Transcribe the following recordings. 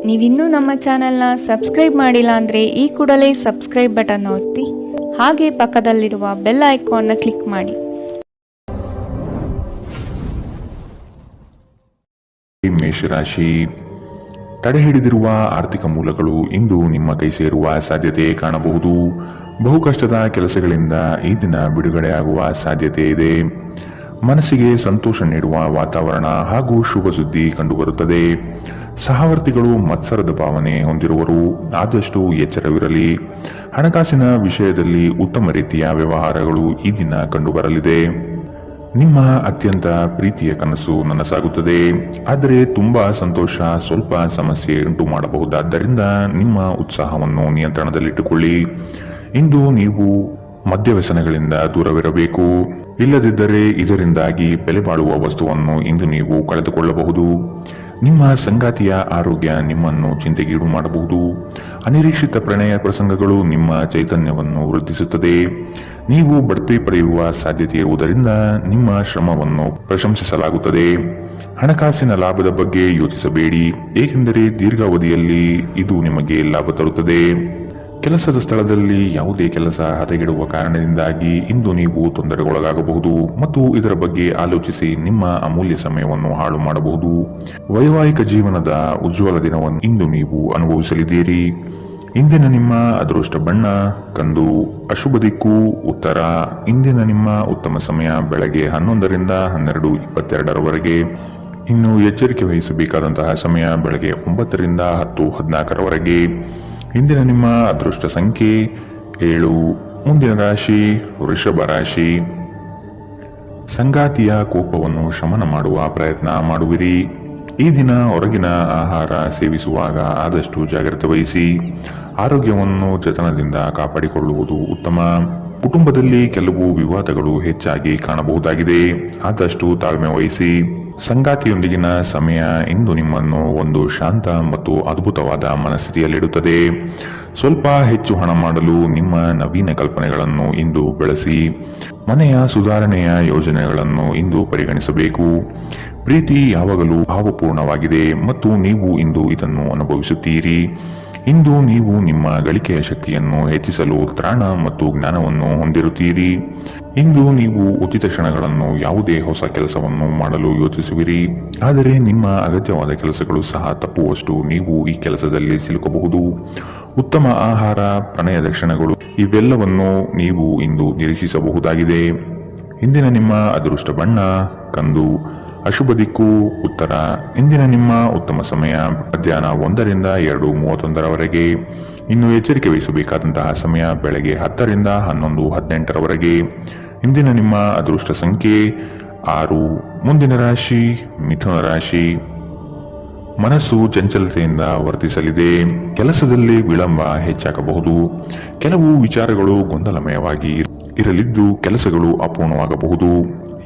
ನೀವಿನ್ನೂ ನಮ್ಮ ಚಾನೆಲ್ನ ಸಬ್ಸ್ಕ್ರೈಬ್ ಮಾಡಿಲ್ಲ ಅಂದರೆ ಈ ಕೂಡಲೇ ಸಬ್ಸ್ಕ್ರೈಬ್ ಬಟನ್ ಒತ್ತಿ ಹಾಗೆ ಪಕ್ಕದಲ್ಲಿರುವ ಬೆಲ್ ಐಕಾನ್ನ ಕ್ಲಿಕ್ ಮಾಡಿ. ಮೇಷರಾಶಿ, ತಡೆ ಹಿಡಿದಿರುವ ಆರ್ಥಿಕ ಮೂಲಗಳು ಇಂದು ನಿಮ್ಮ ಕೈ ಸೇರುವ ಸಾಧ್ಯತೆ ಕಾಣಬಹುದು. ಬಹುಕಷ್ಟದ ಕೆಲಸಗಳಿಂದ ಈ ದಿನ ಬಿಡುಗಡೆಯಾಗುವ ಸಾಧ್ಯತೆ ಇದೆ. ಮನಸ್ಸಿಗೆ ಸಂತೋಷ ನೀಡುವ ವಾತಾವರಣ ಹಾಗೂ ಶುಭ ಸುದ್ದಿ ಕಂಡುಬರುತ್ತದೆ. ಸಹವರ್ತಿಗಳು ಮತ್ಸರದ ಭಾವನೆ ಹೊಂದಿರುವರು, ಆದಷ್ಟು ಎಚ್ಚರವಿರಲಿ. ಹಣಕಾಸಿನ ವಿಷಯದಲ್ಲಿ ಉತ್ತಮ ರೀತಿಯ ವ್ಯವಹಾರಗಳು ಈ ದಿನ ಕಂಡುಬರಲಿದೆ. ನಿಮ್ಮ ಅತ್ಯಂತ ಪ್ರೀತಿಯ ಕನಸು ನನಸಾಗುತ್ತದೆ, ಆದರೆ ತುಂಬಾ ಸಂತೋಷ ಸ್ವಲ್ಪ ಸಮಸ್ಯೆ ಉಂಟು ಮಾಡಬಹುದಾದ್ದರಿಂದ ನಿಮ್ಮ ಉತ್ಸಾಹವನ್ನು ನಿಯಂತ್ರಣದಲ್ಲಿಟ್ಟುಕೊಳ್ಳಿ. ಇಂದು ನೀವು ಮದ್ಯವ್ಯಸನಗಳಿಂದ ದೂರವಿರಬೇಕು, ಇಲ್ಲದಿದ್ದರೆ ಇದರಿಂದಾಗಿ ಬೆಲೆ ಬಾಳುವ ವಸ್ತುವನ್ನು ಇಂದು ನೀವು ಕಳೆದುಕೊಳ್ಳಬಹುದು. ನಿಮ್ಮ ಸಂಗಾತಿಯ ಆರೋಗ್ಯ ನಿಮ್ಮನ್ನು ಚಿಂತೆಗೀಡು ಮಾಡಬಹುದು. ಅನಿರೀಕ್ಷಿತ ಪ್ರಣಯ ಪ್ರಸಂಗಗಳು ನಿಮ್ಮ ಚೈತನ್ಯವನ್ನು ವೃದ್ಧಿಸುತ್ತದೆ. ನೀವು ಬಡ್ತಿ ಪಡೆಯುವ ಸಾಧ್ಯತೆ ಇರುವುದರಿಂದ ನಿಮ್ಮ ಶ್ರಮವನ್ನು ಪ್ರಶಂಸಿಸಲಾಗುತ್ತದೆ. ಹಣಕಾಸಿನ ಲಾಭದ ಬಗ್ಗೆ ಯೋಚಿಸಬೇಡಿ, ಏಕೆಂದರೆ ದೀರ್ಘಾವಧಿಯಲ್ಲಿ ಇದು ನಿಮಗೆ ಲಾಭ ತರುತ್ತದೆ. ಕೆಲಸದ ಸ್ಥಳದಲ್ಲಿ ಯಾವುದೇ ಕೆಲಸ ಹದಗೆಡುವ ಕಾರಣದಿಂದಾಗಿ ಇಂದು ನೀವು ತೊಂದರೆಗೊಳಗಾಗಬಹುದು ಮತ್ತು ಇದರ ಬಗ್ಗೆ ಆಲೋಚಿಸಿ ನಿಮ್ಮ ಅಮೂಲ್ಯ ಸಮಯವನ್ನು ಹಾಳು ಮಾಡಬಹುದು. ವೈವಾಹಿಕ ಜೀವನದ ಉಜ್ವಲ ದಿನವನ್ನು ಇಂದು ನೀವು ಅನುಭವಿಸಲಿದ್ದೀರಿ. ಇಂದಿನ ನಿಮ್ಮ ಅದೃಷ್ಟ ಬಣ್ಣ ಕಂದು, ಅಶುಭ ದಿಕ್ಕು ಉತ್ತರ. ಇಂದಿನ ನಿಮ್ಮ ಉತ್ತಮ ಸಮಯ ಬೆಳಗ್ಗೆ 11ರಿಂದ 12:22ರವರೆಗೆ. ಇನ್ನು ಎಚ್ಚರಿಕೆ ವಹಿಸಬೇಕಾದಂತಹ ಸಮಯ ಬೆಳಗ್ಗೆ 9ರಿಂದ 10:14ರವರೆಗೆ. ಇಂದಿನ ನಿಮ್ಮ ಅದೃಷ್ಟ ಸಂಖ್ಯೆ 7. ಮುಂದಿನ ರಾಶಿ ವೃಷಭ ರಾಶಿ. ಸಂಗಾತಿಯ ಕೋಪವನ್ನು ಶಮನ ಮಾಡುವ ಪ್ರಯತ್ನ ಮಾಡುವಿರಿ. ಈ ದಿನ ಹೊರಗಿನ ಆಹಾರ ಸೇವಿಸುವಾಗ ಆದಷ್ಟು ಜಾಗ್ರತೆ ವಹಿಸಿ. ಆರೋಗ್ಯವನ್ನು ಜತನದಿಂದ ಕಾಪಾಡಿಕೊಳ್ಳುವುದು ಉತ್ತಮ. ಕುಟುಂಬದಲ್ಲಿ ಕೆಲವು ವಿವಾದಗಳು ಹೆಚ್ಚಾಗಿ ಕಾಣಬಹುದಾಗಿದೆ, ಆದಷ್ಟು ತಾಳ್ಮೆ ವಹಿಸಿ. ಸಂಗಾತಿಯೊಂದಿಗಿನ ಸಮಯ ಇಂದು ನಿಮ್ಮನ್ನು ಒಂದು ಶಾಂತ ಮತ್ತು ಅದ್ಭುತವಾದ ಮನಸ್ಥಿತಿಯಲ್ಲಿಡುತ್ತದೆ. ಸ್ವಲ್ಪ ಹೆಚ್ಚು ಹಣ ಮಾಡಲು ನಿಮ್ಮ ನವೀನ ಕಲ್ಪನೆಗಳನ್ನು ಇಂದು ಬೆಳೆಸಿ. ಮನೆಯ ಸುಧಾರಣೆಯ ಯೋಜನೆಗಳನ್ನು ಇಂದು ಪರಿಗಣಿಸಬೇಕು. ಪ್ರೀತಿ ಯಾವಾಗಲೂ ಭಾವಪೂರ್ಣವಾಗಿದೆ ಮತ್ತು ನೀವು ಇಂದು ಇದನ್ನು ಅನುಭವಿಸುತ್ತೀರಿ. ಇಂದು ನೀವು ನಿಮ್ಮ ಗಳಿಕೆಯ ಶಕ್ತಿಯನ್ನು ಹೆಚ್ಚಿಸಲು ತ್ರಾಣ ಮತ್ತು ಜ್ಞಾನವನ್ನು ಹೊಂದಿರುತ್ತೀರಿ. ಇಂದು ನೀವು ಉಚಿತ ಕ್ಷಣಗಳನ್ನು ಯಾವುದೇ ಹೊಸ ಕೆಲಸವನ್ನು ಮಾಡಲು ಯೋಚಿಸುವಿರಿ, ಆದರೆ ನಿಮ್ಮ ಅಗತ್ಯವಾದ ಕೆಲಸಗಳು ಸಹ ತಪ್ಪುವಷ್ಟು ನೀವು ಈ ಕೆಲಸದಲ್ಲಿ ಸಿಲುಕಬಹುದು. ಉತ್ತಮ ಆಹಾರ, ಪ್ರಣಯದ ಕ್ಷಣಗಳು ಇವೆಲ್ಲವನ್ನು ನೀವು ಇಂದು ನಿರೀಕ್ಷಿಸಬಹುದಾಗಿದೆ. ಇಂದಿನ ನಿಮ್ಮ ಅದೃಷ್ಟ ಬಣ್ಣ ಕಂದು, ಅಶುಭ ದಿಕ್ಕು ಉತ್ತರ. ಇಂದಿನ ನಿಮ್ಮ ಉತ್ತಮ ಸಮಯ ಮಧ್ಯಾಹ್ನ 1ರಿಂದ 2:31ರವರೆಗೆ. ಇನ್ನು ಎಚ್ಚರಿಕೆ ವಹಿಸಬೇಕಾದಂತಹ ಸಮಯ ಬೆಳಗ್ಗೆ 10ರಿಂದ 11:18ರವರೆಗೆ. ಇಂದಿನ ನಿಮ್ಮ ಅದೃಷ್ಟ ಸಂಖ್ಯೆ 6. ಮುಂದಿನ ರಾಶಿ ಮಿಥುನ ರಾಶಿ. ಮನಸ್ಸು ಚಂಚಲತೆಯಿಂದ ವರ್ತಿಸಲಿದೆ. ಕೆಲಸದಲ್ಲಿ ವಿಳಂಬ ಹೆಚ್ಚಾಗಬಹುದು. ಕೆಲವು ವಿಚಾರಗಳು ಗೊಂದಲಮಯವಾಗಿ ಇರಲಿದ್ದು ಕೆಲಸಗಳು ಅಪೂರ್ಣವಾಗಬಹುದು.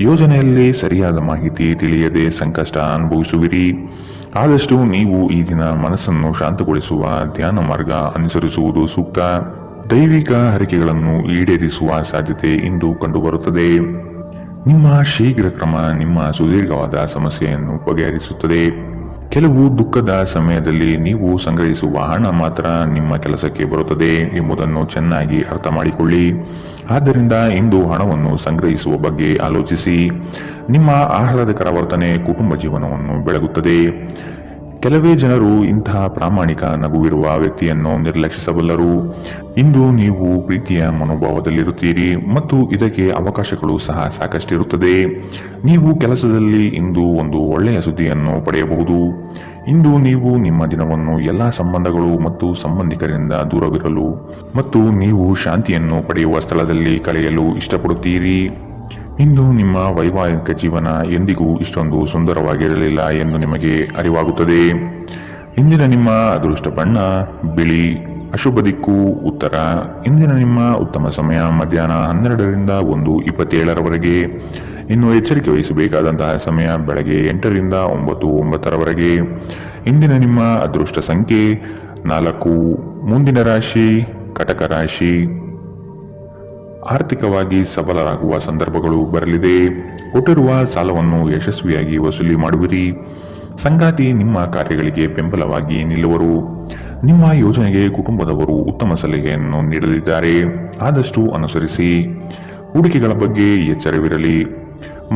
ಯೋಜನೆಯಲ್ಲಿ ಸರಿಯಾದ ಮಾಹಿತಿ ತಿಳಿಯದೆ ಸಂಕಷ್ಟ ಅನುಭವಿಸುವಿರಿ. ಆದಷ್ಟು ನೀವು ಈ ದಿನ ಮನಸ್ಸನ್ನು ಶಾಂತಗೊಳಿಸುವ ಧ್ಯಾನ ಮಾರ್ಗ ಅನುಸರಿಸುವುದು ಸೂಕ್ತ. ದೈವಿಕ ಹರಕೆಗಳನ್ನು ಈಡೇರಿಸುವ ಸಾಧ್ಯತೆ ಇಂದು ಕಂಡುಬರುತ್ತದೆ. ನಿಮ್ಮ ಶೀಘ್ರ ಕ್ರಮ ನಿಮ್ಮ ಸುದೀರ್ಘವಾದ ಸಮಸ್ಯೆಯನ್ನು ಬಗೆಹರಿಸುತ್ತದೆ. ಕೆಲವು ದುಃಖದ ಸಮಯದಲ್ಲಿ ನೀವು ಸಂಗ್ರಹಿಸುವ ಹಣ ಮಾತ್ರ ನಿಮ್ಮ ಕೆಲಸಕ್ಕೆ ಬರುತ್ತದೆ ಎಂಬುದನ್ನು ಚೆನ್ನಾಗಿ ಅರ್ಥ ಮಾಡಿಕೊಳ್ಳಿ. ಆದ್ದರಿಂದ ಇಂದು ಹಣವನ್ನು ಸಂಗ್ರಹಿಸುವ ಬಗ್ಗೆ ಆಲೋಚಿಸಿ. ನಿಮ್ಮ ಆಹ್ಲಾದಕರ ವರ್ತನೆ ಕುಟುಂಬ ಜೀವನವನ್ನು ಬೆಳಗುತ್ತದೆ. ಕೆಲವೇ ಜನರು ಇಂತಹ ಪ್ರಾಮಾಣಿಕ ನಗುವಿರುವ ವ್ಯಕ್ತಿಯನ್ನು ನಿರ್ಲಕ್ಷಿಸಬಲ್ಲರು. ಇಂದು ನೀವು ಪ್ರೀತಿಯ ಮನೋಭಾವದಲ್ಲಿರುತ್ತೀರಿ ಮತ್ತು ಇದಕ್ಕೆ ಅವಕಾಶಗಳು ಸಹ ಸಾಕಷ್ಟಿರುತ್ತದೆ. ನೀವು ಕೆಲಸದಲ್ಲಿ ಇಂದು ಒಂದು ಒಳ್ಳೆಯ ಸುದ್ದಿಯನ್ನು ಪಡೆಯಬಹುದು. ಇಂದು ನೀವು ನಿಮ್ಮ ದಿನವನ್ನು ಎಲ್ಲಾ ಸಂಬಂಧಗಳು ಮತ್ತು ಸಂಬಂಧಿಕರಿಂದ ದೂರವಿರಲು ಮತ್ತು ನೀವು ಶಾಂತಿಯನ್ನು ಪಡೆಯುವ ಸ್ಥಳದಲ್ಲಿ ಕಳೆಯಲು ಇಷ್ಟಪಡುತ್ತೀರಿ. ಇಂದು ನಿಮ್ಮ ವೈವಾಹಿಕ ಜೀವನ ಎಂದಿಗೂ ಇಷ್ಟೊಂದು ಸುಂದರವಾಗಿರಲಿಲ್ಲ ಎಂದು ನಿಮಗೆ ಅರಿವಾಗುತ್ತದೆ. ಇಂದಿನ ನಿಮ್ಮ ಅದೃಷ್ಟ ಬಣ್ಣ ಬಿಳಿ, ಅಶುಭ ದಿಕ್ಕು ಉತ್ತರ. ಇಂದಿನ ನಿಮ್ಮ ಉತ್ತಮ ಸಮಯ ಮಧ್ಯಾಹ್ನ 12ರಿಂದ 1:27ರವರೆಗೆ. ಇನ್ನು ಎಚ್ಚರಿಕೆ ವಹಿಸಬೇಕಾದಂತಹ ಸಮಯ ಬೆಳಗ್ಗೆ 8ರಿಂದ 9:09ರವರೆಗೆ. ಇಂದಿನ ನಿಮ್ಮ ಅದೃಷ್ಟ ಸಂಖ್ಯೆ 4. ಮುಂದಿನ ರಾಶಿ ಕಟಕ ರಾಶಿ. ಆರ್ಥಿಕವಾಗಿ ಸಬಲರಾಗುವ ಸಂದರ್ಭಗಳು ಬರಲಿದೆ. ಕೊಟ್ಟಿರುವ ಸಾಲವನ್ನು ಯಶಸ್ವಿಯಾಗಿ ವಸೂಲಿ ಮಾಡುವಿರಿ. ಸಂಗಾತಿ ನಿಮ್ಮ ಕಾರ್ಯಗಳಿಗೆ ಬೆಂಬಲವಾಗಿ ನಿಲ್ಲುವರು. ನಿಮ್ಮ ಯೋಜನೆಗೆ ಕುಟುಂಬದವರು ಉತ್ತಮ ಸಲಹೆಯನ್ನು ನೀಡಲಿದ್ದಾರೆ, ಆದಷ್ಟು ಅನುಸರಿಸಿ. ಹೂಡಿಕೆಗಳ ಬಗ್ಗೆ ಎಚ್ಚರವಿರಲಿ.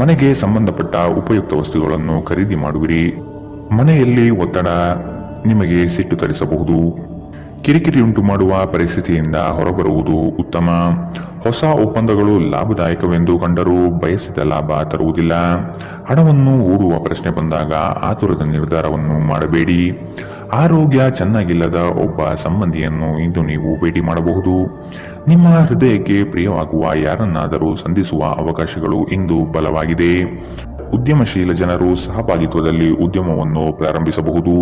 ಮನೆಗೆ ಸಂಬಂಧಪಟ್ಟ ಉಪಯುಕ್ತ ವಸ್ತುಗಳನ್ನು ಖರೀದಿ ಮಾಡುವಿರಿ. ಮನೆಯಲ್ಲಿ ಒತ್ತಡ ನಿಮಗೆ ಸಿಟ್ಟು ತರಿಸಬಹುದು. ಕಿರಿಕಿರಿ ಉಂಟು ಮಾಡುವ ಪರಿಸ್ಥಿತಿಯಿಂದ ಹೊರಬರುವುದು ಉತ್ತಮ. ಹೊಸ ಒಪ್ಪಂದಗಳು ಲಾಭದಾಯಕವೆಂದು ಕಂಡರೂ ಬಯಸಿದ ಲಾಭ ತರುವುದಿಲ್ಲ. ಹಣವನ್ನು ಹೂಡುವ ಪ್ರಶ್ನೆ ಬಂದಾಗ ಆತುರದ ನಿರ್ಧಾರವನ್ನು ಮಾಡಬೇಡಿ. ಆರೋಗ್ಯ ಚೆನ್ನಾಗಿಲ್ಲದ ಒಬ್ಬ ಸಂಬಂಧಿಯನ್ನು ಇಂದು ನೀವು ಭೇಟಿ ಮಾಡಬಹುದು. ನಿಮ್ಮ ಹೃದಯಕ್ಕೆ ಪ್ರಿಯವಾಗುವ ಯಾರನ್ನಾದರೂ ಸಂಧಿಸುವ ಅವಕಾಶಗಳು ಇಂದು ಬಲವಾಗಿದೆ. ಉದ್ಯಮಶೀಲ ಜನರು ಸಹಭಾಗಿತ್ವದಲ್ಲಿ ಉದ್ಯಮವನ್ನು ಪ್ರಾರಂಭಿಸಬಹುದು.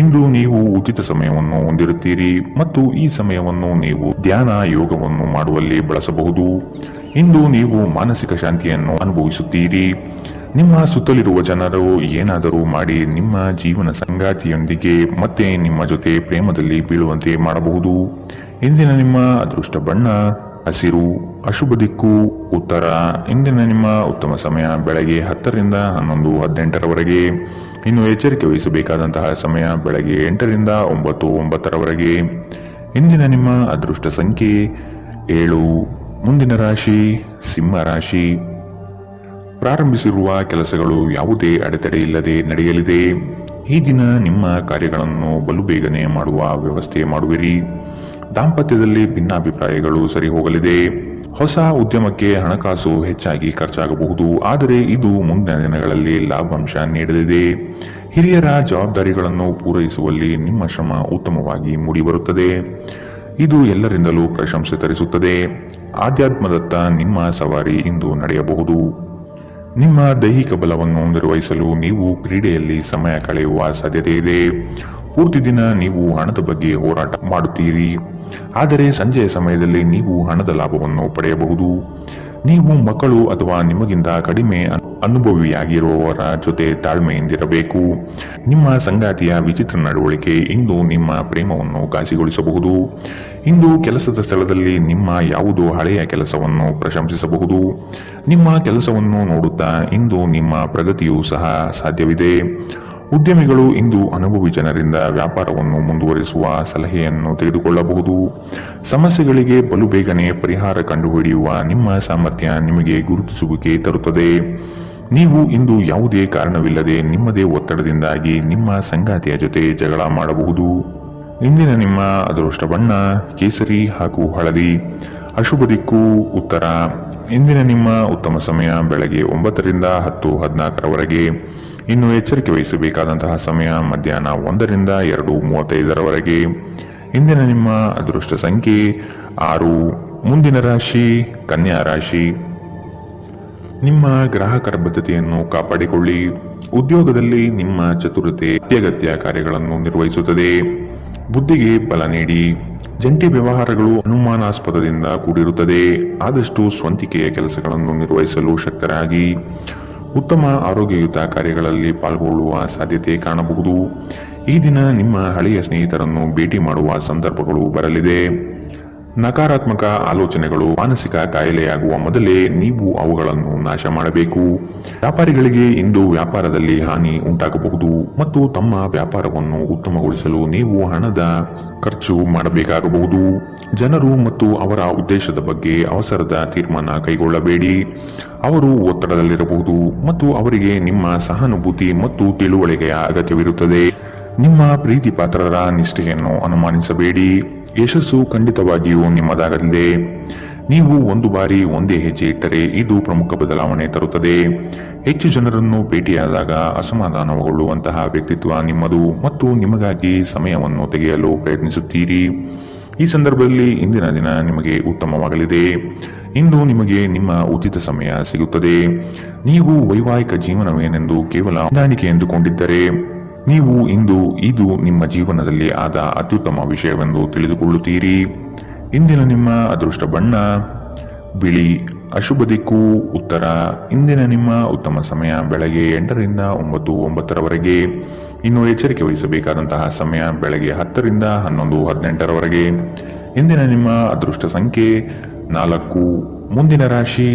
ಇಂದು ನೀವು ಉಚಿತ ಸಮಯವನ್ನು ಹೊಂದಿರುತ್ತೀರಿ ಮತ್ತು ಈ ಸಮಯವನ್ನು ನೀವು ಧ್ಯಾನ ಯೋಗವನ್ನು ಮಾಡುವಲ್ಲಿ ಬಳಸಬಹುದು. ಇಂದು ನೀವು ಮಾನಸಿಕ ಶಾಂತಿಯನ್ನು ಅನುಭವಿಸುತ್ತೀರಿ. ನಿಮ್ಮ ಸುತ್ತಲಿರುವ ಜನರು ಏನಾದರೂ ಮಾಡಿ ನಿಮ್ಮ ಜೀವನ ಸಂಗಾತಿಯೊಂದಿಗೆ ಮತ್ತೆ ನಿಮ್ಮ ಜೊತೆ ಪ್ರೇಮದಲ್ಲಿ ಬೀಳುವಂತೆ ಮಾಡಬಹುದು. ಇಂದಿನ ನಿಮ್ಮ ಅದೃಷ್ಟ ಬಣ್ಣ ಹಸಿರು, ಅಶುಭ ದಿಕ್ಕು ಉತ್ತರ. ಇಂದಿನ ನಿಮ್ಮ ಉತ್ತಮ ಸಮಯ ಬೆಳಗ್ಗೆ 10 ರಿಂದ 11, 18ರವರೆಗೆ. ಇನ್ನು ಎಚ್ಚರಿಕೆ ವಹಿಸಬೇಕಾದಂತಹ ಸಮಯ ಬೆಳಗ್ಗೆ 8 ರಿಂದ 9, 9ರವರೆಗೆ. ಇಂದಿನ ನಿಮ್ಮ ಅದೃಷ್ಟ ಸಂಖ್ಯೆ 7. ಮುಂದಿನ ರಾಶಿ ಸಿಂಹ ರಾಶಿ. ಪ್ರಾರಂಭಿಸಿರುವ ಕೆಲಸಗಳು ಯಾವುದೇ ಅಡೆತಡೆ ಇಲ್ಲದೆ ನಡೆಯಲಿದೆ. ಈ ದಿನ ನಿಮ್ಮ ಕಾರ್ಯಗಳನ್ನು ಬಲು ಬೇಗನೆ ಮಾಡುವ ವ್ಯವಸ್ಥೆ ಮಾಡುವಿರಿ. ದಾಂಪತ್ಯದಲ್ಲಿ ಭಿನ್ನಾಭಿಪ್ರಾಯಗಳು ಸರಿ ಹೋಗಲಿದೆ. ಹೊಸ ಉದ್ಯಮಕ್ಕೆ ಹಣಕಾಸು ಹೆಚ್ಚಾಗಿ ಖರ್ಚಾಗಬಹುದು, ಆದರೆ ಇದು ಮುಂದಿನ ದಿನಗಳಲ್ಲಿ ಲಾಭಾಂಶ ನೀಡಲಿದೆ. ಹಿರಿಯರ ಜವಾಬ್ದಾರಿಗಳನ್ನು ಪೂರೈಸುವಲ್ಲಿ ನಿಮ್ಮ ಶ್ರಮ ಉತ್ತಮವಾಗಿ ಮೂಡಿಬರುತ್ತದೆ. ಇದು ಎಲ್ಲರಿಂದಲೂ ಪ್ರಶಂಸೆ ತರಿಸುತ್ತದೆ. ಆಧ್ಯಾತ್ಮದತ್ತ ನಿಮ್ಮ ಸವಾರಿ ಇಂದು ನಡೆಯಬಹುದು. ನಿಮ್ಮ ದೈಹಿಕ ಬಲವನ್ನು ನಿರ್ವಹಿಸಲು ನೀವು ಕ್ರೀಡೆಯಲ್ಲಿ ಸಮಯ ಕಳೆಯುವ ಸಾಧ್ಯತೆ ಇದೆ. ಪೂರ್ತಿ ದಿನ ನೀವು ಹಣದ ಬಗ್ಗೆ ಹೋರಾಟ ಮಾಡುತ್ತೀರಿ, ಆದರೆ ಸಂಜೆಯ ಸಮಯದಲ್ಲಿ ನೀವು ಹಣದ ಲಾಭವನ್ನು ಪಡೆಯಬಹುದು. ನೀವು ಮಕ್ಕಳು ಅಥವಾ ನಿಮಗಿಂತ ಕಡಿಮೆ ಅನುಭವಿಯಾಗಿರುವವರ ಜೊತೆ ತಾಳ್ಮೆಯಿಂದಿರಬೇಕು. ನಿಮ್ಮ ಸಂಗಾತಿಯ ವಿಚಿತ್ರ ನಡವಳಿಕೆ ಇಂದು ನಿಮ್ಮ ಪ್ರೇಮವನ್ನು ಘಾಸಿಗೊಳಿಸಬಹುದು. ಇಂದು ಕೆಲಸದ ಸ್ಥಳದಲ್ಲಿ ನಿಮ್ಮ ಯಾವುದೋ ಹಳೆಯ ಕೆಲಸವನ್ನು ಪ್ರಶಂಸಿಸಬಹುದು. ನಿಮ್ಮ ಕೆಲಸವನ್ನು ನೋಡುತ್ತಾ ಇಂದು ನಿಮ್ಮ ಪ್ರಗತಿಯೂ ಸಹ ಸಾಧ್ಯವಿದೆ. ಉದ್ಯಮಿಗಳು ಇಂದು ಅನುಭವಿ ಜನರಿಂದ ವ್ಯಾಪಾರವನ್ನು ಮುಂದುವರಿಸುವ ಸಲಹೆಯನ್ನು ತೆಗೆದುಕೊಳ್ಳಬಹುದು. ಸಮಸ್ಯೆಗಳಿಗೆ ಬಲು ಬೇಗನೆ ಪರಿಹಾರ ಕಂಡುಹಿಡಿಯುವ ನಿಮ್ಮ ಸಾಮರ್ಥ್ಯ ನಿಮಗೆ ಗುರುತಿಸುವಿಕೆ ತರುತ್ತದೆ. ನೀವು ಇಂದು ಯಾವುದೇ ಕಾರಣವಿಲ್ಲದೆ ನಿಮ್ಮದೇ ಒತ್ತಡದಿಂದಾಗಿ ನಿಮ್ಮ ಸಂಗಾತಿಯ ಜೊತೆ ಜಗಳ ಮಾಡಬಹುದು. ಇಂದಿನ ನಿಮ್ಮ ಅದೃಷ್ಟ ಬಣ್ಣ ಕೇಸರಿ ಹಾಗೂ ಹಳದಿ, ಅಶುಭ ದಿಕ್ಕು ಉತ್ತರ. ಇಂದಿನ ನಿಮ್ಮ ಉತ್ತಮ ಸಮಯ ಬೆಳಗ್ಗೆ 9 ರಿಂದ 10, 14ರವರೆಗೆ. ಇನ್ನು ಎಚ್ಚರಿಕೆ ವಹಿಸಬೇಕಾದಂತಹ ಸಮಯ ಮಧ್ಯಾಹ್ನ 1 ರಿಂದ 2:35ರವರೆಗೆ. ಇಂದಿನ ನಿಮ್ಮ ಅದೃಷ್ಟ ಸಂಖ್ಯೆ 6. ಮುಂದಿನ ರಾಶಿ ಕನ್ಯಾ ರಾಶಿ. ನಿಮ್ಮ ಗ್ರಾಹಕರ ಬದ್ಧತೆಯನ್ನು ಕಾಪಾಡಿಕೊಳ್ಳಿ. ಉದ್ಯೋಗದಲ್ಲಿ ನಿಮ್ಮ ಚತುರತೆ ಅತ್ಯಗತ್ಯ ಕಾರ್ಯಗಳನ್ನು ನಿರ್ವಹಿಸುತ್ತದೆ. ಬುದ್ಧಿಗೆ ಬಲ ನೀಡಿ. ಜಂಟಿ ವ್ಯವಹಾರಗಳು ಅನುಮಾನಾಸ್ಪದದಿಂದ ಕೂಡಿರುತ್ತದೆ. ಆದಷ್ಟು ಸ್ವಂತಿಕೆಯ ಕೆಲಸಗಳನ್ನು ನಿರ್ವಹಿಸಲು ಶಕ್ತರಾಗಿ. ಉತ್ತಮ ಆರೋಗ್ಯಯುತ ಕಾರ್ಯಗಳಲ್ಲಿ ಪಾಲ್ಗೊಳ್ಳುವ ಸಾಧ್ಯತೆ ಕಾಣಬಹುದು. ಈ ದಿನ ನಿಮ್ಮ ಹಳೆಯ ಸ್ನೇಹಿತರನ್ನು ಭೇಟಿ ಮಾಡುವ ಸಂದರ್ಭಗಳು ಬರಲಿದೆ. ನಕಾರಾತ್ಮಕ ಆಲೋಚನೆಗಳು ಮಾನಸಿಕ ಕಾಯಿಲೆಯಾಗುವ ಮೊದಲೇ ನೀವು ಅವುಗಳನ್ನು ನಾಶ ಮಾಡಬೇಕು. ವ್ಯಾಪಾರಿಗಳಿಗೆ ಇಂದು ವ್ಯಾಪಾರದಲ್ಲಿ ಹಾನಿ ಉಂಟಾಗಬಹುದು ಮತ್ತು ತಮ್ಮ ವ್ಯಾಪಾರವನ್ನು ಉತ್ತಮಗೊಳಿಸಲು ನೀವು ಹಣದ ಖರ್ಚು ಮಾಡಬೇಕಾಗಬಹುದು. ಜನರು ಮತ್ತು ಅವರ ಉದ್ದೇಶದ ಬಗ್ಗೆ ಅವಸರದ ತೀರ್ಮಾನ ಕೈಗೊಳ್ಳಬೇಡಿ. ಅವರು ಒತ್ತಡದಲ್ಲಿರಬಹುದು ಮತ್ತು ಅವರಿಗೆ ನಿಮ್ಮ ಸಹಾನುಭೂತಿ ಮತ್ತು ತಿಳುವಳಿಕೆಯ ಅಗತ್ಯವಿರುತ್ತದೆ. ನಿಮ್ಮ ಪ್ರೀತಿ ಪಾತ್ರರ ನಿಷ್ಠೆಯನ್ನು ಅನುಮಾನಿಸಬೇಡಿ. ಯಶಸ್ಸು ಖಂಡಿತವಾಗಿಯೂ ನಿಮ್ಮದಾಗಲಿದೆ. ನೀವು ಒಂದು ಬಾರಿ ಒಂದೇ ಹೆಜ್ಜೆ ಇಟ್ಟರೆ ಇದು ಪ್ರಮುಖ ಬದಲಾವಣೆ ತರುತ್ತದೆ. ಹೆಚ್ಚು ಜನರನ್ನು ಭೇಟಿಯಾದಾಗ ಅಸಮಾಧಾನಗೊಳ್ಳುವಂತಹ ವ್ಯಕ್ತಿತ್ವ ನಿಮ್ಮದು ಮತ್ತು ನಿಮಗಾಗಿ ಸಮಯವನ್ನು ತೆಗೆಯಲು ಪ್ರಯತ್ನಿಸುತ್ತೀರಿ. ಈ ಸಂದರ್ಭದಲ್ಲಿ ಇಂದಿನ ದಿನ ನಿಮಗೆ ಉತ್ತಮವಾಗಲಿದೆ. ಇಂದು ನಿಮಗೆ ನಿಮ್ಮ ಉಚಿತ ಸಮಯ ಸಿಗುತ್ತದೆ. ನೀವು ವೈವಾಹಿಕ ಜೀವನವೇನೆಂದು ಕೇವಲ ಹೊಂದಾಣಿಕೆ ಎಂದುಕೊಂಡಿದ್ದರೆ ನೀವು ಇಂದು ಇದು ನಿಮ್ಮ ಜೀವನದಲ್ಲಿ ಆದ ಅತ್ಯುತ್ತಮ ವಿಷಯವೆಂದು ತಿಳಿದುಕೊಳ್ಳುತ್ತೀರಿ. ಇಂದಿನ ನಿಮ್ಮ ಅದೃಷ್ಟ ಬಣ್ಣ ಬಿಳಿ, ಅಶುಭ ದಿಕ್ಕು ಉತ್ತರ. ಇಂದಿನ ನಿಮ್ಮ ಉತ್ತಮ ಸಮಯ ಬೆಳಗ್ಗೆ 8 ರಿಂದ 9, 9ರವರೆಗೆ. ಇನ್ನು ಎಚ್ಚರಿಕೆ ವಹಿಸಬೇಕಾದಂತಹ ಸಮಯ ಬೆಳಗ್ಗೆ 10 ರಿಂದ 11, 18ರವರೆಗೆ. ಇಂದಿನ ನಿಮ್ಮ ಅದೃಷ್ಟ ಸಂಖ್ಯೆ 4. ಮುಂದಿನ ರಾಶಿ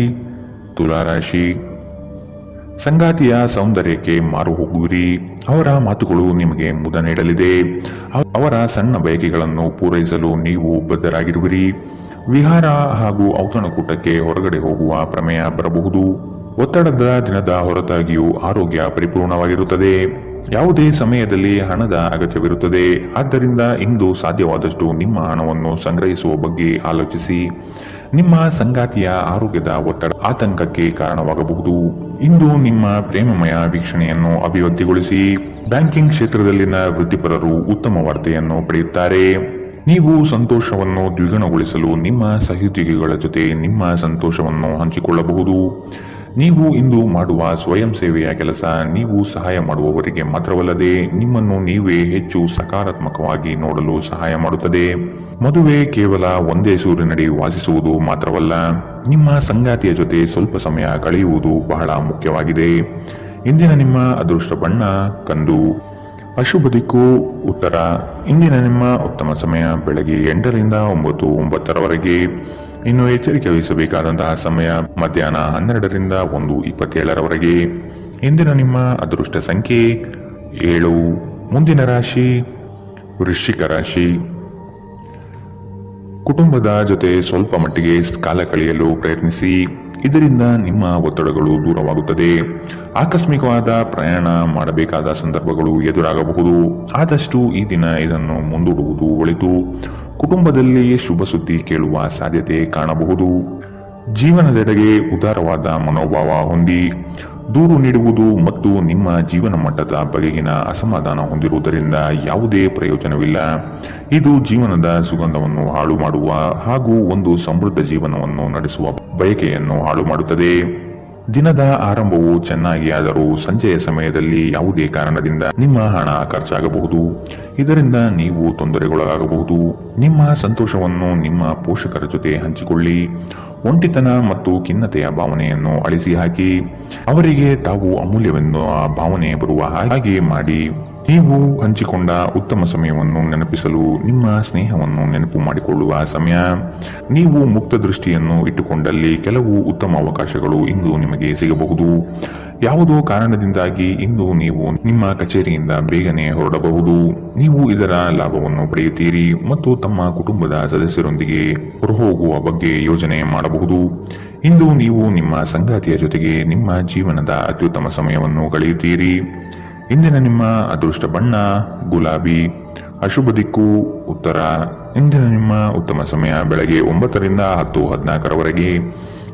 ತುಲಾ ರಾಶಿ. ಸಂಗಾತಿಯ ಸೌಂದರ್ಯಕ್ಕೆ ಮಾರು ಹೋಗುವಿರಿ. ಅವರ ಮಾತುಗಳು ನಿಮಗೆ ಮುದ ನೀಡಲಿದೆ. ಅವರ ಸಣ್ಣ ಬಯಕೆಗಳನ್ನು ಪೂರೈಸಲು ನೀವು ಬದ್ಧರಾಗಿರುವಿರಿ. ವಿಹಾರ ಹಾಗೂ ಔತಣಕೂಟಕ್ಕೆ ಹೊರಗಡೆ ಹೋಗುವ ಪ್ರಮೇಯ ಬರಬಹುದು. ಒತ್ತಡದ ದಿನದ ಹೊರತಾಗಿಯೂ ಆರೋಗ್ಯ ಪರಿಪೂರ್ಣವಾಗಿರುತ್ತದೆ. ಯಾವುದೇ ಸಮಯದಲ್ಲಿ ಹಣದ ಅಗತ್ಯವಿರುತ್ತದೆ. ಆದ್ದರಿಂದ ಇಂದು ಸಾಧ್ಯವಾದಷ್ಟು ನಿಮ್ಮ ಹಣವನ್ನು ಸಂಗ್ರಹಿಸುವ ಬಗ್ಗೆ ಆಲೋಚಿಸಿ. ನಿಮ್ಮ ಸಂಗಾತಿಯ ಆರೋಗ್ಯದ ಒತ್ತಡ ಆತಂಕಕ್ಕೆ ಕಾರಣವಾಗಬಹುದು. ಇಂದು ನಿಮ್ಮ ಪ್ರೇಮಮಯ ವೀಕ್ಷಣೆಯನ್ನು ಅಭಿವೃದ್ಧಿಗೊಳಿಸಿ. ಬ್ಯಾಂಕಿಂಗ್ ಕ್ಷೇತ್ರದಲ್ಲಿನ ವೃತ್ತಿಪರರು ಉತ್ತಮ ವಾರ್ತೆಯನ್ನು ಪಡೆಯುತ್ತಾರೆ. ನೀವು ಸಂತೋಷವನ್ನು ದ್ವಿಗುಣಗೊಳಿಸಲು ನಿಮ್ಮ ಸಹೋದ್ಯೋಗಿಗಳ ಜೊತೆ ನಿಮ್ಮ ಸಂತೋಷವನ್ನು ಹಂಚಿಕೊಳ್ಳಬಹುದು. ನೀವು ಇಂದು ಮಾಡುವ ಸ್ವಯಂ ಸೇವೆಯ ಕೆಲಸ ನೀವು ಸಹಾಯ ಮಾಡುವವರಿಗೆ ಮಾತ್ರವಲ್ಲದೆ ನಿಮ್ಮನ್ನು ನೀವೇ ಹೆಚ್ಚು ಸಕಾರಾತ್ಮಕವಾಗಿ ನೋಡಲು ಸಹಾಯ ಮಾಡುತ್ತದೆ. ಮದುವೆ ಕೇವಲ ಒಂದೇ ಸೂರಿನಡಿ ವಾಸಿಸುವುದು ಮಾತ್ರವಲ್ಲ, ನಿಮ್ಮ ಸಂಗಾತಿಯ ಜೊತೆ ಸ್ವಲ್ಪ ಸಮಯ ಕಳೆಯುವುದು ಬಹಳ ಮುಖ್ಯವಾಗಿದೆ. ಇಂದಿನ ನಿಮ್ಮ ಅದೃಷ್ಟ ಬಣ್ಣ ಕಂದು. ಅಶುಭ ದಿಕ್ಕು ಉತ್ತರ. ಇಂದಿನ ನಿಮ್ಮ ಉತ್ತಮ ಸಮಯ ಬೆಳಗ್ಗೆ 8 ರಿಂದ 9:09 ಇನ್ನು ಎಚ್ಚರಿಕೆ ವಹಿಸಬೇಕಾದಂತಹ ಸಮಯ ಮಧ್ಯಾಹ್ನ 12 ರಿಂದ 1:27 ಇಂದಿನ ನಿಮ್ಮ ಅದೃಷ್ಟ ಸಂಖ್ಯೆ 7. ಮುಂದಿನ ರಾಶಿ ವೃಶ್ಚಿಕ ರಾಶಿ. ಕುಟುಂಬದ ಜೊತೆ ಸ್ವಲ್ಪ ಮಟ್ಟಿಗೆ ಕಾಲ ಕಳೆಯಲು ಪ್ರಯತ್ನಿಸಿ. ಇದರಿಂದ ನಿಮ್ಮ ಒತ್ತಡಗಳು ದೂರವಾಗುತ್ತದೆ. ಆಕಸ್ಮಿಕವಾದ ಪ್ರಯಾಣ ಮಾಡಬೇಕಾದ ಸಂದರ್ಭಗಳು ಎದುರಾಗಬಹುದು. ಆದಷ್ಟು ಈ ದಿನ ಇದನ್ನು ಮುಂದೂಡುವುದು ಒಳಿತು. ಕುಟುಂಬದಲ್ಲಿ ಶುಭ ಸುದ್ದಿ ಕೇಳುವ ಸಾಧ್ಯತೆ ಕಾಣಬಹುದು. ಜೀವನದೆಡೆಗೆ ಉದಾರವಾದ ಮನೋಭಾವ ಹೊಂದಿ. ದೂರು ನೀಡುವುದು ಮತ್ತು ನಿಮ್ಮ ಜೀವನ ಮಟ್ಟದ ಬಗೆಗಿನ ಅಸಮಾಧಾನ ಹೊಂದಿರುವುದರಿಂದ ಯಾವುದೇ ಪ್ರಯೋಜನವಿಲ್ಲ. ಇದು ಜೀವನದ ಸುಗಂಧವನ್ನು ಹಾಳು ಮಾಡುವ ಹಾಗೂ ಒಂದು ಸಮೃದ್ಧ ಜೀವನವನ್ನು ನಡೆಸುವ ಬಯಕೆಯನ್ನು ಹಾಳು ಮಾಡುತ್ತದೆ. ದಿನದ ಆರಂಭವು ಚೆನ್ನಾಗಿ ಆದರೂ ಸಂಜೆಯ ಸಮಯದಲ್ಲಿ ಯಾವುದೇ ಕಾರಣದಿಂದ ನಿಮ್ಮ ಹಣ ಖರ್ಚಾಗಬಹುದು. ಇದರಿಂದ ನೀವು ತೊಂದರೆಗೊಳಗಾಗಬಹುದು. ನಿಮ್ಮ ಸಂತೋಷವನ್ನು ನಿಮ್ಮ ಪೋಷಕರ ಜೊತೆ ಹಂಚಿಕೊಳ್ಳಿ. ಒಂಟಿತನ ಮತ್ತು ಖಿನ್ನತೆಯ ಭಾವನೆಯನ್ನು ಅಳಿಸಿ ಹಾಕಿ. ಅವರಿಗೆ ತಾವು ಅಮೂಲ್ಯವೆಂದು ಭಾವನೆ ಬರುವ ಹಾಗೆ ಮಾಡಿ. ನೀವು ಹಂಚಿಕೊಂಡ ಉತ್ತಮ ಸಮಯವನ್ನು ನೆನಪಿಸಲು ನಿಮ್ಮ ಸ್ನೇಹವನ್ನು ನೆನಪು ಮಾಡಿಕೊಳ್ಳುವ ಸಮಯ. ನೀವು ಮುಕ್ತ ದೃಷ್ಟಿಯನ್ನು ಇಟ್ಟುಕೊಂಡಲ್ಲಿ ಕೆಲವು ಉತ್ತಮ ಅವಕಾಶಗಳು ಇಂದು ನಿಮಗೆ ಸಿಗಬಹುದು. ಯಾವುದೋ ಕಾರಣದಿಂದಾಗಿ ಇಂದು ನೀವು ನಿಮ್ಮ ಕಚೇರಿಯಿಂದ ಬೇಗನೆ ಹೊರಡಬಹುದು. ನೀವು ಇದರ ಲಾಭವನ್ನು ಪಡೆಯುತ್ತೀರಿ ಮತ್ತು ತಮ್ಮ ಕುಟುಂಬದ ಸದಸ್ಯರೊಂದಿಗೆ ಹೊರಹೋಗುವ ಬಗ್ಗೆ ಯೋಜನೆ ಮಾಡಬಹುದು. ಇಂದು ನೀವು ನಿಮ್ಮ ಸಂಗಾತಿಯ ಜೊತೆಗೆ ನಿಮ್ಮ ಜೀವನದ ಅತ್ಯುತ್ತಮ ಸಮಯವನ್ನು ಕಳೆಯುತ್ತೀರಿ. ಇಂದಿನ ನಿಮ್ಮ ಅದೃಷ್ಟ ಬಣ್ಣ ಗುಲಾಬಿ. ಅಶುಭ ದಿಕ್ಕು ಉತ್ತರ. ಇಂದಿನ ನಿಮ್ಮ ಉತ್ತಮ ಸಮಯ ಬೆಳಗ್ಗೆ 9 ರಿಂದ 10:14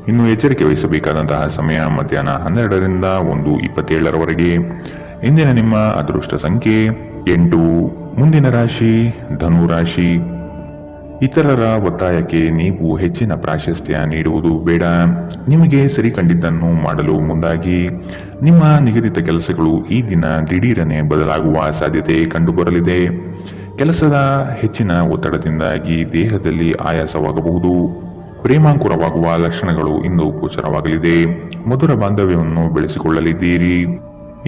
ಇನ್ನು ಎಚ್ಚರಿಕೆ ವಹಿಸಬೇಕಾದಂತಹ ಸಮಯ ಮಧ್ಯಾಹ್ನ 12 ರಿಂದ 1:27 ಇಂದಿನ ನಿಮ್ಮ ಅದೃಷ್ಟ ಸಂಖ್ಯೆ 8. ಮುಂದಿನ ರಾಶಿ ಧನು ರಾಶಿ. ಇತರರ ಒತ್ತಾಯಕ್ಕೆ ನೀವು ಹೆಚ್ಚಿನ ಪ್ರಾಶಸ್ತ್ಯ ನೀಡುವುದು ಬೇಡ. ನಿಮಗೆ ಸರಿ ಕಂಡಿದ್ದನ್ನು ಮಾಡಲು ಮುಂದಾಗಿ. ನಿಮ್ಮ ನಿಗದಿತ ಕೆಲಸಗಳು ಈ ದಿನ ದಿಢೀರನೆ ಬದಲಾಗುವ ಸಾಧ್ಯತೆ ಕಂಡುಬರಲಿದೆ. ಕೆಲಸದ ಹೆಚ್ಚಿನ ಒತ್ತಡದಿಂದಾಗಿ ದೇಹದಲ್ಲಿ ಆಯಾಸವಾಗಬಹುದು. ಪ್ರೇಮಾಂಕುರವಾಗುವ ಲಕ್ಷಣಗಳು ಇಂದು ಗೋಚರವಾಗಲಿದೆ. ಮಧುರ ಬಾಂಧವ್ಯವನ್ನು ಬೆಳೆಸಿಕೊಳ್ಳಲಿದ್ದೀರಿ.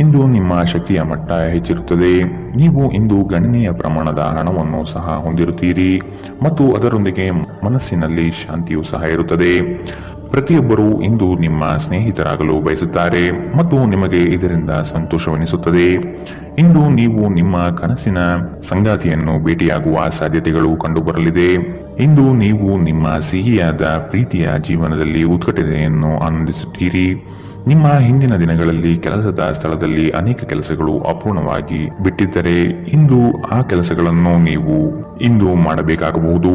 ಇಂದು ನಿಮ್ಮ ಶಕ್ತಿಯ ಮಟ್ಟ ಹೆಚ್ಚಿರುತ್ತದೆ. ನೀವು ಇಂದು ಗಣನೀಯ ಪ್ರಮಾಣದ ಹಣವನ್ನು ಸಹ ಹೊಂದಿರುತ್ತೀರಿ ಮತ್ತು ಅದರೊಂದಿಗೆ ಮನಸ್ಸಿನಲ್ಲಿ ಶಾಂತಿಯೂ ಸಹ ಇರುತ್ತದೆ. ಪ್ರತಿಯೊಬ್ಬರೂ ಇಂದು ನಿಮ್ಮ ಸ್ನೇಹಿತರಾಗಲು ಬಯಸುತ್ತಾರೆ ಮತ್ತು ನಿಮಗೆ ಇದರಿಂದ ಸಂತೋಷವೆನಿಸುತ್ತದೆ. ಇಂದು ನೀವು ನಿಮ್ಮ ಕನಸಿನ ಸಂಗಾತಿಯನ್ನು ಭೇಟಿಯಾಗುವ ಸಾಧ್ಯತೆಗಳು ಕಂಡುಬರಲಿದೆ. ಇಂದು ನೀವು ನಿಮ್ಮ ಸಿಹಿಯಾದ ಪ್ರೀತಿಯ ಜೀವನದಲ್ಲಿ ಉತ್ಕಟತೆಯನ್ನು ಆನಂದಿಸುತ್ತೀರಿ. ನಿಮ್ಮ ಹಿಂದಿನ ದಿನಗಳಲ್ಲಿ ಕೆಲಸದ ಸ್ಥಳದಲ್ಲಿ ಅನೇಕ ಕೆಲಸಗಳು ಅಪೂರ್ಣವಾಗಿ ಬಿಟ್ಟಿದ್ದರೆ ಇಂದು ಆ ಕೆಲಸಗಳನ್ನು ನೀವು ಇಂದು ಮಾಡಬೇಕಾಗಬಹುದು.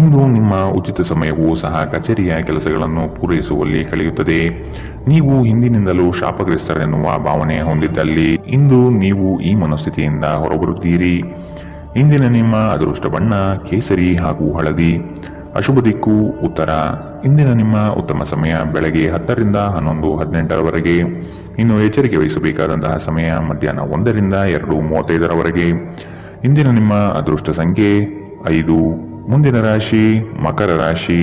ಇಂದು ನಿಮ್ಮ ಉಚಿತ ಸಮಯವೂ ಸಹ ಕಚೇರಿಯ ಕೆಲಸಗಳನ್ನು ಪೂರೈಸುವಲ್ಲಿ ಕಳೆಯುತ್ತದೆ. ನೀವು ಹಿಂದಿನಿಂದಲೂ ಶಾಪಗ್ರಸ್ತರೆನ್ನುವ ಭಾವನೆ ಹೊಂದಿದ್ದಲ್ಲಿ ಇಂದು ನೀವು ಈ ಮನಸ್ಥಿತಿಯಿಂದ ಹೊರಬರುತ್ತೀರಿ. ಇಂದಿನ ನಿಮ್ಮ ಅದೃಷ್ಟ ಬಣ್ಣ ಕೇಸರಿ ಹಾಗೂ ಹಳದಿ. ಅಶುಭ ದಿಕ್ಕು ಉತ್ತರ. ಇಂದಿನ ನಿಮ್ಮ ಉತ್ತಮ ಸಮಯ ಬೆಳಗ್ಗೆ 10 ರಿಂದ 11:18 ಇನ್ನು ಎಚ್ಚರಿಕೆ ವಹಿಸಬೇಕಾದಂತಹ ಸಮಯ ಮಧ್ಯಾಹ್ನ 1 ರಿಂದ 2:35 ಇಂದಿನ ನಿಮ್ಮ ಅದೃಷ್ಟ ಸಂಖ್ಯೆ 5. ಮುಂದಿನ ರಾಶಿ ಮಕರ ರಾಶಿ.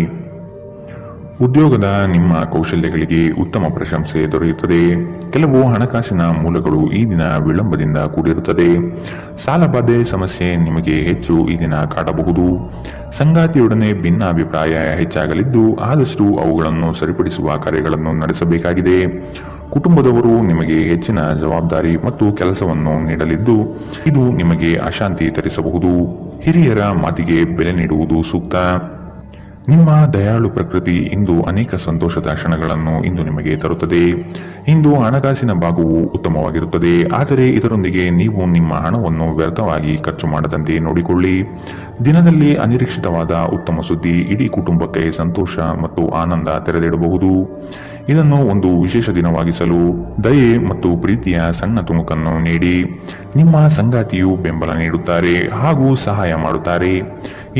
ಉದ್ಯೋಗದ ನಿಮ್ಮ ಕೌಶಲ್ಯಗಳಿಗೆ ಉತ್ತಮ ಪ್ರಶಂಸೆ ದೊರೆಯುತ್ತದೆ. ಕೆಲವು ಹಣಕಾಸಿನ ಮೂಲಗಳು ಈ ದಿನ ವಿಳಂಬದಿಂದ ಕೂಡಿರುತ್ತದೆ. ಸಾಲಬಾಧೆ ಸಮಸ್ಯೆ ನಿಮಗೆ ಹೆಚ್ಚು ಈ ದಿನ ಕಾಡಬಹುದು. ಸಂಗಾತಿಯೊಡನೆ ಭಿನ್ನಾಭಿಪ್ರಾಯ ಹೆಚ್ಚಾಗಲಿದ್ದು ಆದಷ್ಟು ಅವುಗಳನ್ನು ಸರಿಪಡಿಸುವ ಕಾರ್ಯಗಳನ್ನು ನಡೆಸಬೇಕಾಗಿದೆ. ಕುಟುಂಬದವರು ನಿಮಗೆ ಹೆಚ್ಚಿನ ಜವಾಬ್ದಾರಿ ಮತ್ತು ಕೆಲಸವನ್ನು ನೀಡಲಿದ್ದು ಇದು ನಿಮಗೆ ಅಶಾಂತಿ ತರಿಸಬಹುದು. ಹಿರಿಯರ ಮಾತಿಗೆ ಬೆಲೆ ನೀಡುವುದು ಸೂಕ್ತ. ನಿಮ್ಮ ದಯಾಳು ಪ್ರಕೃತಿ ಇಂದು ಅನೇಕ ಸಂತೋಷದ ಕ್ಷಣಗಳನ್ನು ಇಂದು ನಿಮಗೆ ತರುತ್ತದೆ. ಇಂದು ಹಣಕಾಸಿನ ಭಾಗವು ಉತ್ತಮವಾಗಿರುತ್ತದೆ, ಆದರೆ ಇದರೊಂದಿಗೆ ನೀವು ನಿಮ್ಮ ಹಣವನ್ನು ವ್ಯರ್ಥವಾಗಿ ಖರ್ಚು ಮಾಡದಂತೆ ನೋಡಿಕೊಳ್ಳಿ. ದಿನದಲ್ಲಿ ಅನಿರೀಕ್ಷಿತವಾದ ಉತ್ತಮ ಸುದ್ದಿ ಇಡೀ ಕುಟುಂಬಕ್ಕೆ ಸಂತೋಷ ಮತ್ತು ಆನಂದ ತೆರೆದಿಡಬಹುದು. ಇದನ್ನು ಒಂದು ವಿಶೇಷ ದಿನವಾಗಿಸಲು ದಯೆ ಮತ್ತು ಪ್ರೀತಿಯ ಸಣ್ಣ ತುಣುಕನ್ನು ನೀಡಿ. ನಿಮ್ಮ ಸಂಗಾತಿಯು ಬೆಂಬಲ ನೀಡುತ್ತಾರೆ ಹಾಗೂ ಸಹಾಯ ಮಾಡುತ್ತಾರೆ.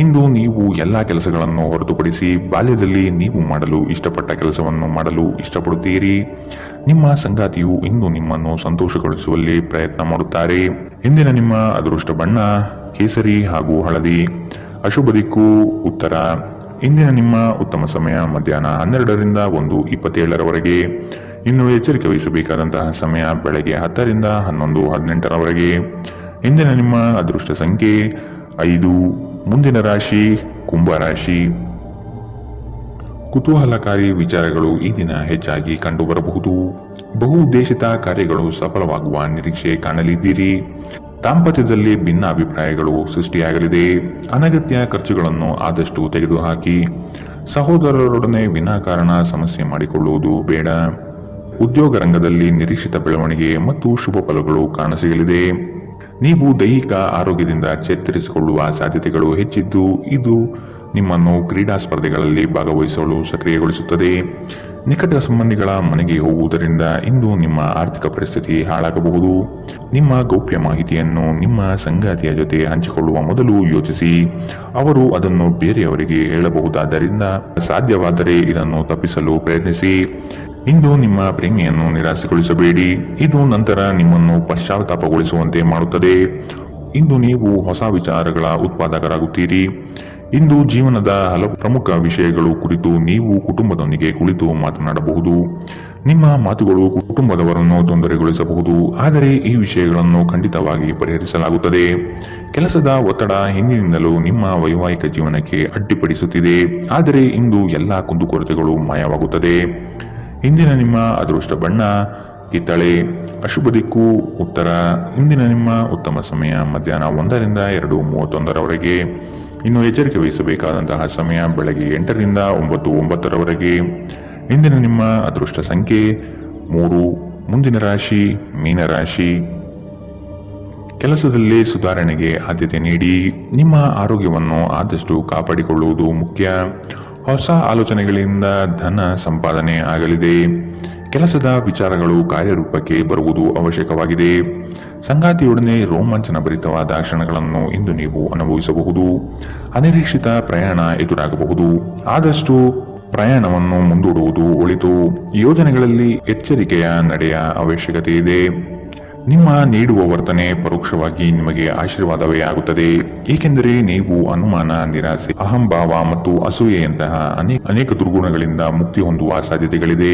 ಇಂದು ನೀವು ಎಲ್ಲಾ ಕೆಲಸಗಳನ್ನು ಹೊರತುಪಡಿಸಿ ಬಾಲ್ಯದಲ್ಲಿ ನೀವು ಮಾಡಲು ಇಷ್ಟಪಟ್ಟ ಕೆಲಸವನ್ನು ಮಾಡಲು ಇಷ್ಟಪಡುತ್ತೀರಿ. ನಿಮ್ಮ ಸಂಗಾತಿಯು ಇಂದು ನಿಮ್ಮನ್ನು ಸಂತೋಷಗೊಳಿಸುವಲ್ಲಿ ಪ್ರಯತ್ನ ಮಾಡುತ್ತಾರೆ. ಇಂದಿನ ನಿಮ್ಮ ಅದೃಷ್ಟ ಬಣ್ಣ ಕೇಸರಿ ಹಾಗೂ ಹಳದಿ. ಅಶುಭ ದಿಕ್ಕು ಉತ್ತರ. ಇಂದಿನ ನಿಮ್ಮ ಉತ್ತಮ ಸಮಯ ಮಧ್ಯಾಹ್ನ 12ರಿಂದ 1:27ರವರೆಗೆ. ಇನ್ನು ಎಚ್ಚರಿಕೆ ವಹಿಸಬೇಕಾದಂತಹ ಸಮಯ ಬೆಳಗ್ಗೆ 10ರಿಂದ 11:18ರವರೆಗೆ. ಇಂದಿನ ನಿಮ್ಮ ಅದೃಷ್ಟ ಸಂಖ್ಯೆ 5. ಮುಂದಿನ ರಾಶಿ ಕುಂಭ ರಾಶಿ. ಕುತೂಹಲಕಾರಿ ವಿಚಾರಗಳು ಈ ದಿನ ಹೆಚ್ಚಾಗಿ ಕಂಡುಬರಬಹುದು. ಬಹುಉದ್ದೇಶಿತ ಕಾರ್ಯಗಳು ಸಫಲವಾಗುವ ನಿರೀಕ್ಷೆ ಕಾಣಲಿದ್ದೀರಿ. ದಾಂಪತ್ಯದಲ್ಲಿ ಭಿನ್ನ ಅಭಿಪ್ರಾಯಗಳು ಸೃಷ್ಟಿಯಾಗಲಿದೆ. ಅನಗತ್ಯ ಖರ್ಚುಗಳನ್ನು ಆದಷ್ಟು ತೆಗೆದುಹಾಕಿ. ಸಹೋದರರೊಡನೆ ವಿನಾಕಾರಣ ಸಮಸ್ಯೆ ಮಾಡಿಕೊಳ್ಳುವುದು ಬೇಡ. ಉದ್ಯೋಗ ರಂಗದಲ್ಲಿ ನಿರೀಕ್ಷಿತ ಬೆಳವಣಿಗೆ ಮತ್ತು ಶುಭ ಫಲಗಳು ಕಾಣಸಿಗಲಿದೆ. ನೀವು ದೈಹಿಕ ಆರೋಗ್ಯದಿಂದ ಚೇತರಿಸಿಕೊಳ್ಳುವ ಸಾಧ್ಯತೆಗಳು ಹೆಚ್ಚಿದ್ದು ಇದು ನಿಮ್ಮನ್ನು ಕ್ರೀಡಾ ಸ್ಪರ್ಧೆಗಳಲ್ಲಿ ಭಾಗವಹಿಸಲು ಸಕ್ರಿಯಗೊಳಿಸುತ್ತದೆ. ನಿಕಟ ಸಂಬಂಧಿಗಳ ಮನೆಗೆ ಹೋಗುವುದರಿಂದ ಇಂದು ನಿಮ್ಮ ಆರ್ಥಿಕ ಪರಿಸ್ಥಿತಿ ಹಾಳಾಗಬಹುದು. ನಿಮ್ಮ ಗೌಪ್ಯ ಮಾಹಿತಿಯನ್ನು ನಿಮ್ಮ ಸಂಗಾತಿಯ ಜೊತೆ ಹಂಚಿಕೊಳ್ಳುವ ಮೊದಲು ಯೋಚಿಸಿ. ಅವರು ಅದನ್ನು ಬೇರೆಯವರಿಗೆ ಹೇಳಬಹುದಾದ್ದರಿಂದ ಸಾಧ್ಯವಾದರೆ ಇದನ್ನು ತಪ್ಪಿಸಲು ಪ್ರಯತ್ನಿಸಿ. ಇಂದು ನಿಮ್ಮ ಪ್ರೇಮಿಯನ್ನು ನಿರಾಸೆಗೊಳಿಸಬೇಡಿ. ಇದು ನಂತರ ನಿಮ್ಮನ್ನು ಪಶ್ಚಾತ್ತಾಪಗೊಳಿಸುವಂತೆ ಮಾಡುತ್ತದೆ. ಇಂದು ನೀವು ಹೊಸ ವಿಚಾರಗಳ ಉತ್ಪಾದಕರಾಗುತ್ತೀರಿ. ಇಂದು ಜೀವನದ ಹಲವು ಪ್ರಮುಖ ವಿಷಯಗಳು ಕುರಿತು ನೀವು ಕುಟುಂಬದೊಂದಿಗೆ ಕುಳಿತು ಮಾತನಾಡಬಹುದು. ನಿಮ್ಮ ಮಾತುಗಳು ಕುಟುಂಬದವರನ್ನು ತೊಂದರೆಗೊಳಿಸಬಹುದು, ಆದರೆ ಈ ವಿಷಯಗಳನ್ನು ಖಂಡಿತವಾಗಿ ಪರಿಹರಿಸಲಾಗುತ್ತದೆ. ಕೆಲಸದ ಒತ್ತಡ ಹಿಂದಿನಿಂದಲೂ ನಿಮ್ಮ ವೈವಾಹಿಕ ಜೀವನಕ್ಕೆ ಅಡ್ಡಿಪಡಿಸುತ್ತಿದೆ, ಆದರೆ ಇಂದು ಎಲ್ಲ ಕುಂದುಕೊರತೆಗಳು ಮಾಯವಾಗುತ್ತದೆ. ಇಂದಿನ ನಿಮ್ಮ ಅದೃಷ್ಟ ಬಣ್ಣ ಕಿತ್ತಳೆ. ಅಶುಭ ದಿಕ್ಕು ಉತ್ತರ. ಇಂದಿನ ನಿಮ್ಮ ಉತ್ತಮ ಸಮಯ ಮಧ್ಯಾಹ್ನ 1ರಿಂದ 2:31ರವರೆಗೆ. ಇನ್ನು ಎಚ್ಚರಿಕೆ ವಹಿಸಬೇಕಾದಂತಹ ಸಮಯ ಬೆಳಗ್ಗೆ 8ರಿಂದ 9:09ರವರೆಗೆ. ಇಂದಿನ ನಿಮ್ಮ ಅದೃಷ್ಟ ಸಂಖ್ಯೆ 3. ಮುಂದಿನ ರಾಶಿ ಮೀನರಾಶಿ. ಕೆಲಸದಲ್ಲಿ ಸುಧಾರಣೆಗೆ ಆದ್ಯತೆ ನೀಡಿ. ನಿಮ್ಮ ಆರೋಗ್ಯವನ್ನು ಆದಷ್ಟು ಕಾಪಾಡಿಕೊಳ್ಳುವುದು ಮುಖ್ಯ. ಹೊಸ ಆಲೋಚನೆಗಳಿಂದ ಧನ ಸಂಪಾದನೆ ಆಗಲಿದೆ. ಕೆಲಸದ ವಿಚಾರಗಳು ಕಾರ್ಯರೂಪಕ್ಕೆ ಬರುವುದು ಅವಶ್ಯಕವಾಗಿದೆ. ಸಂಗಾತಿಯೊಡನೆ ರೋಮಾಂಚನ ಭರಿತವಾದ ಕ್ಷಣಗಳನ್ನು ಇಂದು ನೀವು ಅನುಭವಿಸಬಹುದು. ಅನಿರೀಕ್ಷಿತ ಪ್ರಯಾಣ ಎದುರಾಗಬಹುದು. ಆದಷ್ಟು ಪ್ರಯಾಣವನ್ನು ಮುಂದೂಡುವುದು ಒಳಿತು. ಯೋಜನೆಗಳಲ್ಲಿ ಎಚ್ಚರಿಕೆಯ ನಡೆಯ ಅವಶ್ಯಕತೆ ಇದೆ. ನಿಮ್ಮ ನೀಡುವ ವರ್ತನೆ ಪರೋಕ್ಷವಾಗಿ ನಿಮಗೆ ಆಶೀರ್ವಾದವೇ ಆಗುತ್ತದೆ, ಏಕೆಂದರೆ ನೀವು ಅನುಮಾನ, ನಿರಾಸೆ, ಅಹಂಭಾವ ಮತ್ತು ಅಸೂಯೆಯಂತಹ ಅನೇಕ ದುರ್ಗುಣಗಳಿಂದ ಮುಕ್ತಿ ಹೊಂದುವ ಸಾಧ್ಯತೆಗಳಿದೆ.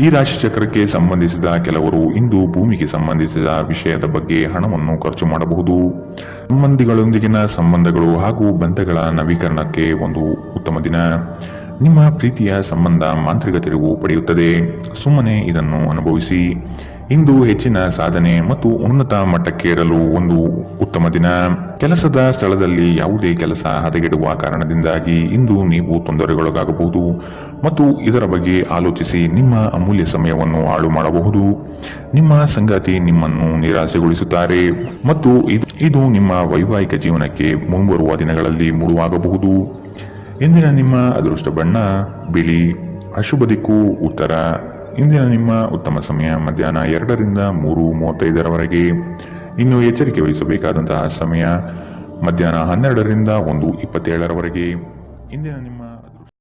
ಈ ರಾಶಿ ಚಕ್ರಕ್ಕೆ ಸಂಬಂಧಿಸಿದ ಕೆಲವರು ಇಂದು ಭೂಮಿಗೆ ಸಂಬಂಧಿಸಿದ ವಿಷಯದ ಬಗ್ಗೆ ಹಣವನ್ನು ಖರ್ಚು ಮಾಡಬಹುದು. ಸಂಬಂಧಿಗಳೊಂದಿಗಿನ ಸಂಬಂಧಗಳು ಹಾಗೂ ಬಂಧಗಳ ನವೀಕರಣಕ್ಕೆ ಒಂದು ಉತ್ತಮ ದಿನ. ನಿಮ್ಮ ಪ್ರೀತಿಯ ಸಂಬಂಧ ಮಾಂತ್ರಿಕ ತಿರುವು ಪಡೆಯುತ್ತದೆ. ಸುಮ್ಮನೆ ಇದನ್ನು ಅನುಭವಿಸಿ. ಇಂದು ಹೆಚ್ಚಿನ ಸಾಧನೆ ಮತ್ತು ಉನ್ನತ ಮಟ್ಟಕ್ಕೇರಲು ಒಂದು ಉತ್ತಮ ದಿನ. ಕೆಲಸದ ಸ್ಥಳದಲ್ಲಿ ಯಾವುದೇ ಕೆಲಸ ಹದಗೆಡುವ ಕಾರಣದಿಂದಾಗಿ ಇಂದು ನೀವು ತೊಂದರೆಗೊಳಗಾಗಬಹುದು ಮತ್ತು ಇದರ ಬಗ್ಗೆ ಆಲೋಚಿಸಿ ನಿಮ್ಮ ಅಮೂಲ್ಯ ಸಮಯವನ್ನು ಹಾಳು ಮಾಡಬಹುದು. ನಿಮ್ಮ ಸಂಗಾತಿ ನಿಮ್ಮನ್ನು ನಿರಾಸೆಗೊಳಿಸುತ್ತಾರೆ ಮತ್ತು ಇದು ನಿಮ್ಮ ವೈವಾಹಿಕ ಜೀವನಕ್ಕೆ ಮುಂಬರುವ ದಿನಗಳಲ್ಲಿ ಮುಳುವಾಗಬಹುದು. ಇಂದಿನ ನಿಮ್ಮ ಅದೃಷ್ಟ ಬಣ್ಣ ಬಿಳಿ. ಅಶುಭ ದಿಕ್ಕು ಉತ್ತರ. ಇಂದಿನ ನಿಮ್ಮ ಉತ್ತಮ ಸಮಯ ಮಧ್ಯಾಹ್ನ 2ರಿಂದ 3:35ರವರೆಗೆ. ಇನ್ನು ಎಚ್ಚರಿಕೆ ವಹಿಸಬೇಕಾದಂತಹ ಸಮಯ ಮಧ್ಯಾಹ್ನ 12ರಿಂದ 1:27ರವರೆಗೆ. ಇಂದಿನ ನಿಮ್ಮ